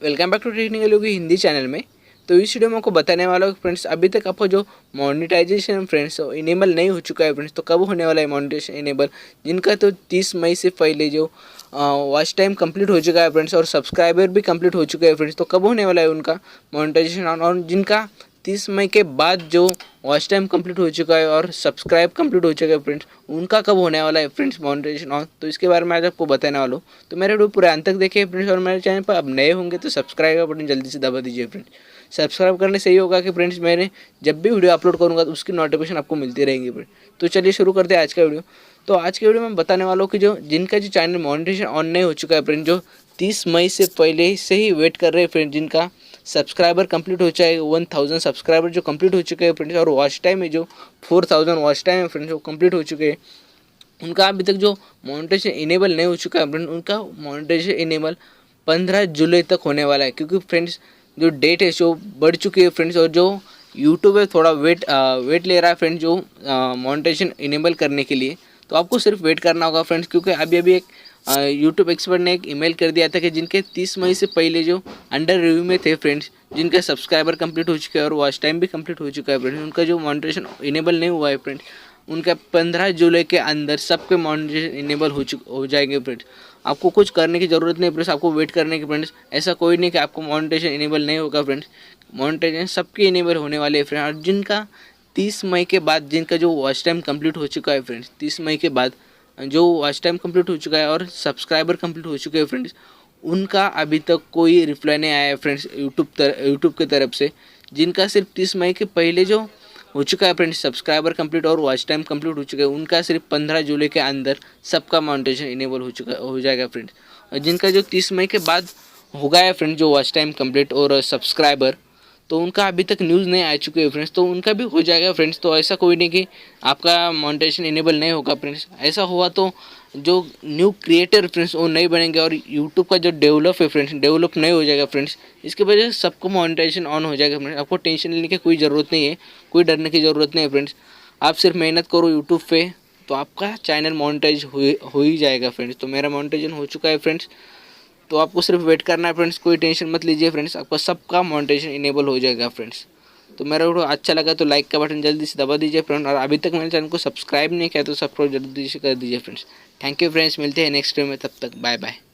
Welcome back to technical Yogi Hindi channel में। तो इस वीडियो में आपको बताने वाला हूँ फ्रेंड्स, अभी तक आपको जो मोनेटाइजेशन फ्रेंड्स इनेबल नहीं हो चुका है फ्रेंड्स, तो कब होने वाला है मोनेटाइजेशन इनेबल। जिनका तो 30 मई से पहले जो वॉच टाइम कंप्लीट हो चुका है फ्रेंड्स और सब्सक्राइबर भी कंप्लीट हो चुके हैं फ्रेंड्स, तो कब होने वाला है उनका मोनेटाइजेशन ऑन। और जिनका 30 मई के बाद जो वॉच टाइम कंप्लीट हो चुका है और सब्सक्राइब कंप्लीट हो चुका है फ्रेंड्स, उनका कब होने वाला है फ्रेंड्स मोनेटाइजेशन ऑन। तो इसके बारे में आज आपको बताने वाला हूँ। तो मेरे वीडियो पूरे अंत तक देखिए फ्रेंड्स, और मेरे चैनल पर अब नए होंगे तो सब्सक्राइब का बटन जल्दी से दबा दीजिए फ्रेंड्स। सब्सक्राइब करने से ही होगा कि फ्रेंड्स मैंने जब भी वीडियो अपलोड करूँगा तो उसकी नोटिफिकेशन आपको मिलती रहेंगी फ्रेंड्स। तो चलिए शुरू करते हैं आज का वीडियो। तो आज के वीडियो में बताने वाला हूँ कि जो जिनका जो चैनल मोनेटाइजेशन ऑन नहीं हो चुका है फ्रेंड, जो 30 मई से पहले से ही वेट कर रहे हैं फ्रेंड, जिनका सब्सक्राइबर कंप्लीट हो जाए 1000 सब्सक्राइबर जो कंप्लीट हो चुके हैं फ्रेंड्स, और वॉच टाइम है जो 4000 वॉच टाइम है फ्रेंड्स, वो कंप्लीट हो चुके हैं। उनका अभी तक जो मोनेटाइजेशन इनेबल नहीं हो चुका है फ्रेंड, उनका मोनेटाइजेशन इनेबल 15 जुलाई तक होने वाला है। क्योंकि फ्रेंड्स जो डेट है जो बढ़ चुकी है फ्रेंड्स, और जो यूट्यूब है थोड़ा वेट ले रहा है फ्रेंड्स जो मोनेटाइजेशन इनेबल करने के लिए। तो आपको सिर्फ वेट करना होगा फ्रेंड्स, क्योंकि अभी एक यूट्यूब एक्सपर्ट ने एक ईमेल कर दिया था कि जिनके 30 मई से पहले जो अंडर रिव्यू में थे फ्रेंड्स, जिनका सब्सक्राइबर कंप्लीट हो चुका है और वॉच टाइम भी कंप्लीट हो चुका है फ्रेंड्स, उनका जो मोनेटाइजेशन इनेबल नहीं हुआ है फ्रेंड्स, उनका 15 जुलाई के अंदर सबके मोनेटाइजेशन इनेबल हो जाएंगे फ्रेंड्स। आपको कुछ करने की ज़रूरत नहीं फ्रेंड्स, आपको वेट करने की फ्रेंड्स। ऐसा कोई नहीं कि आपको मोनेटाइजेशन इनेबल नहीं होगा फ्रेंड्स, मोनेटाइजेशन सबके इनेबल होने वाले हैं फ्रेंड्स। और जिनका 30 मई के बाद जिनका जो वॉच टाइम कंप्लीट हो चुका है फ्रेंड्स, 30 मई के बाद जो वॉच टाइम कंप्लीट हो चुका है और सब्सक्राइबर कंप्लीट हो चुके हैं फ्रेंड्स, उनका अभी तक कोई रिप्लाई नहीं आया है फ्रेंड्स यूट्यूब की तरफ से। जिनका सिर्फ 30 मई के पहले जो हो चुका है फ्रेंड्स सब्सक्राइबर कंप्लीट और वॉच टाइम कंप्लीट हो चुका है, उनका सिर्फ 15 जुलाई के अंदर सबका मोनेटाइजेशन इनेबल हो जाएगा फ्रेंड्स। और जिनका जो 30 मई के बाद हो गया है फ्रेंड्स जो वॉच टाइम कंप्लीट और सब्सक्राइबर, तो उनका अभी तक न्यूज़ नहीं आ चुके हैं फ्रेंड्स, तो उनका भी हो जाएगा फ्रेंड्स। तो ऐसा कोई नहीं कि आपका मोनेटाइजेशन इनेबल नहीं होगा फ्रेंड्स। ऐसा हुआ तो जो न्यू क्रिएटर फ्रेंड्स वो नहीं बनेंगे और यूट्यूब का जो डेवलप है फ्रेंड्स डेवलप नहीं हो जाएगा फ्रेंड्स। इसकी वजह से सबको मोनेटाइजेशन ऑन हो जाएगा फ्रेंड्स। आपको टेंशन लेने की कोई ज़रूरत नहीं है, कोई डरने की ज़रूरत नहीं है फ्रेंड्स। आप सिर्फ मेहनत करो यूट्यूब पे, तो आपका चैनल मोनेटाइज हो ही जाएगा फ्रेंड्स। तो मेरा मोनेटाइजेशन हो चुका है फ्रेंड्स, तो आपको सिर्फ वेट करना है फ्रेंड्स। कोई टेंशन मत लीजिए फ्रेंड्स, आपका सबका मोनेटाइजेशन इनेबल हो जाएगा फ्रेंड्स। तो मेरा वीडियो अच्छा लगा तो लाइक का बटन जल्दी से दबा दीजिए फ्रेंड, और अभी तक मेरे चैनल को सब्सक्राइब नहीं किया तो सब्सक्राइब जल्दी से कर दीजिए फ्रेंड्स। थैंक यू फ्रेंड्स, मिलते हैं नेक्स्ट वीडियो में, तब तक बाय बाय।